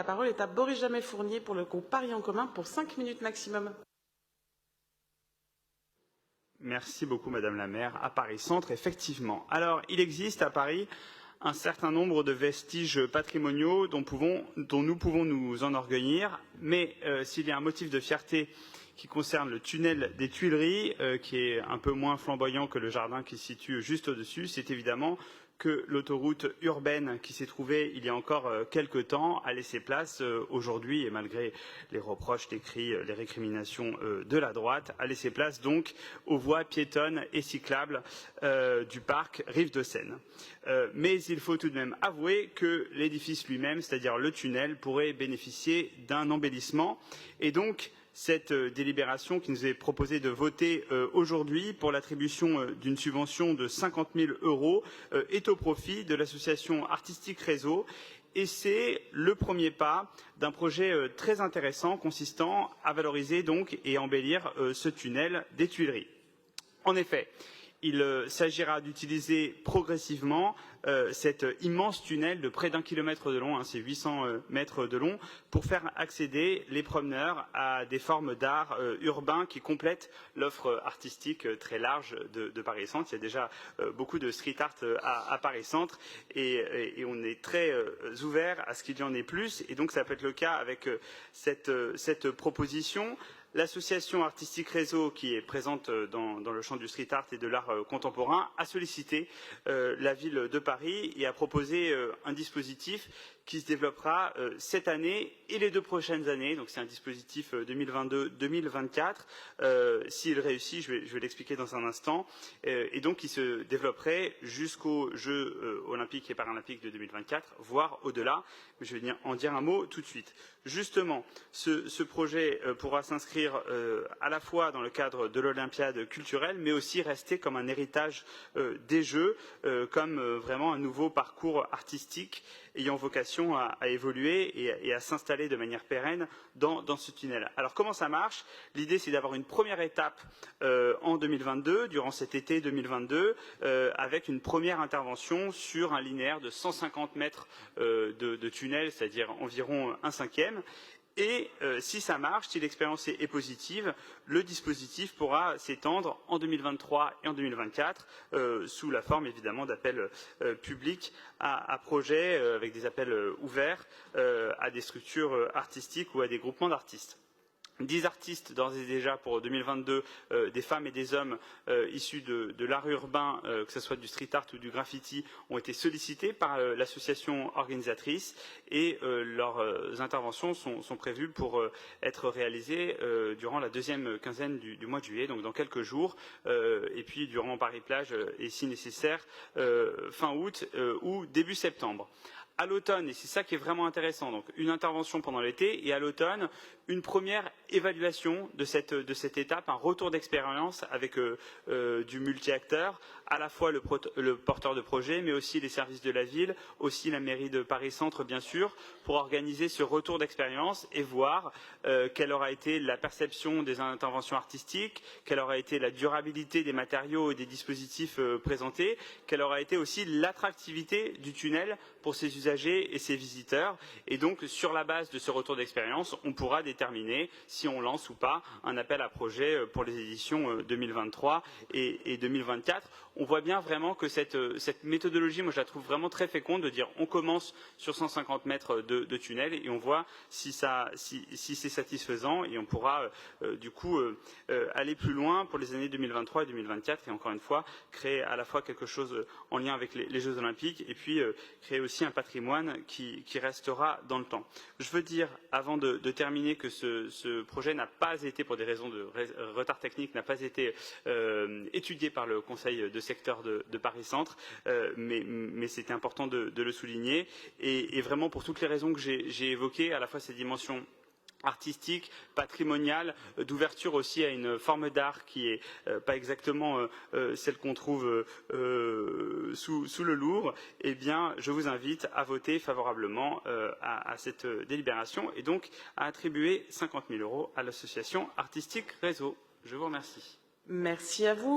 La parole est à Boris Jamel-Fournier pour le groupe Paris en commun pour 5 minutes maximum. Merci beaucoup, Madame la maire. À Paris Centre, effectivement. Alors, il existe à Paris un certain nombre de vestiges patrimoniaux dont nous pouvons nous enorgueillir, mais s'il y a un motif de fierté qui concerne le tunnel des Tuileries, qui est un peu moins flamboyant que le jardin qui se situe juste au-dessus, c'est évidemment que l'autoroute urbaine qui s'est trouvée il y a encore quelques temps a laissé place aujourd'hui, et malgré les reproches, les cris, les récriminations de la droite, a laissé place donc aux voies piétonnes et cyclables du parc Rive de Seine. Mais il faut tout de même avouer que l'édifice lui-même, c'est-à-dire le tunnel, pourrait bénéficier d'un embellissement. Et donc, cette délibération qui nous est proposée de voter aujourd'hui pour l'attribution d'une subvention de 50 000 € est au profit de l'association artistique Réseau. Et c'est le premier pas d'un projet très intéressant consistant à valoriser donc et embellir ce tunnel des Tuileries. En effet, il s'agira d'utiliser progressivement cet immense tunnel de près d'1 kilomètre de long, c'est 800 mètres de long, pour faire accéder les promeneurs à des formes d'art urbain qui complètent l'offre artistique très large de Paris Centre. Il y a déjà beaucoup de street art à Paris Centre et on est très ouvert à ce qu'il y en ait plus. Et donc ça peut être le cas avec cette proposition. L'association artistique Réseau, qui est présente dans le champ du street art et de l'art contemporain, a sollicité la ville de Paris et a proposé un dispositif qui se développera cette année et les 2 prochaines années. Donc c'est un dispositif 2022-2024. S'il réussit, je vais l'expliquer dans un instant. Et donc il se développerait jusqu'aux Jeux olympiques et paralympiques de 2024, voire au-delà. Je vais en dire un mot tout de suite. Justement, ce projet pourra s'inscrire à la fois dans le cadre de l'Olympiade culturelle, mais aussi rester comme un héritage des Jeux, comme vraiment un nouveau parcours artistique ayant vocation à évoluer et à s'installer de manière pérenne dans ce tunnel. Alors comment ça marche? L'idée c'est d'avoir une première étape en 2022, durant cet été 2022, avec une première intervention sur un linéaire de 150 mètres de tunnel, c'est-à-dire environ 1/5. Et si ça marche, si l'expérience est positive, le dispositif pourra s'étendre en 2023 et en 2024 sous la forme évidemment d'appels publics à projets avec des appels ouverts à des structures artistiques ou à des groupements d'artistes. 10 artistes d'ores et déjà pour 2022, des femmes et des hommes issus de l'art urbain, que ce soit du street art ou du graffiti, ont été sollicités par l'association organisatrice et leurs interventions sont prévues pour être réalisées durant la 2e quinzaine du mois de juillet, donc dans quelques jours, et puis durant Paris-Plage et si nécessaire fin août ou début septembre. À l'automne, et c'est ça qui est vraiment intéressant, donc une intervention pendant l'été et à l'automne, une première évaluation de cette étape, un retour d'expérience avec du multi-acteur, à la fois le porteur de projet, mais aussi les services de la ville, aussi la mairie de Paris Centre, bien sûr, pour organiser ce retour d'expérience et voir quelle aura été la perception des interventions artistiques, quelle aura été la durabilité des matériaux et des dispositifs présentés, quelle aura été aussi l'attractivité du tunnel pour ses usagers et ses visiteurs. Et donc, sur la base de ce retour d'expérience, on pourra déterminer si on lance ou pas un appel à projet pour les éditions 2023 et 2024. On voit bien vraiment que cette méthodologie, moi je la trouve vraiment très féconde, de dire on commence sur 150 mètres de tunnel et on voit si c'est satisfaisant et on pourra du coup aller plus loin pour les années 2023 et 2024 et encore une fois créer à la fois quelque chose en lien avec les Jeux Olympiques et puis créer aussi un patrimoine qui restera dans le temps. Je veux dire, avant de terminer, que ce projet n'a pas été, pour des raisons de retard technique, n'a pas été étudié par le Conseil de secteur de Paris Centre, mais c'était important de le souligner. Et vraiment, pour toutes les raisons que j'ai évoquées, à la fois ces dimensions artistique, patrimoniale, d'ouverture aussi à une forme d'art qui est pas exactement celle qu'on trouve sous le Louvre, eh bien, je vous invite à voter favorablement à cette délibération et donc à attribuer 50 000 € à l'association artistique Réseau. Je vous remercie. Merci à vous.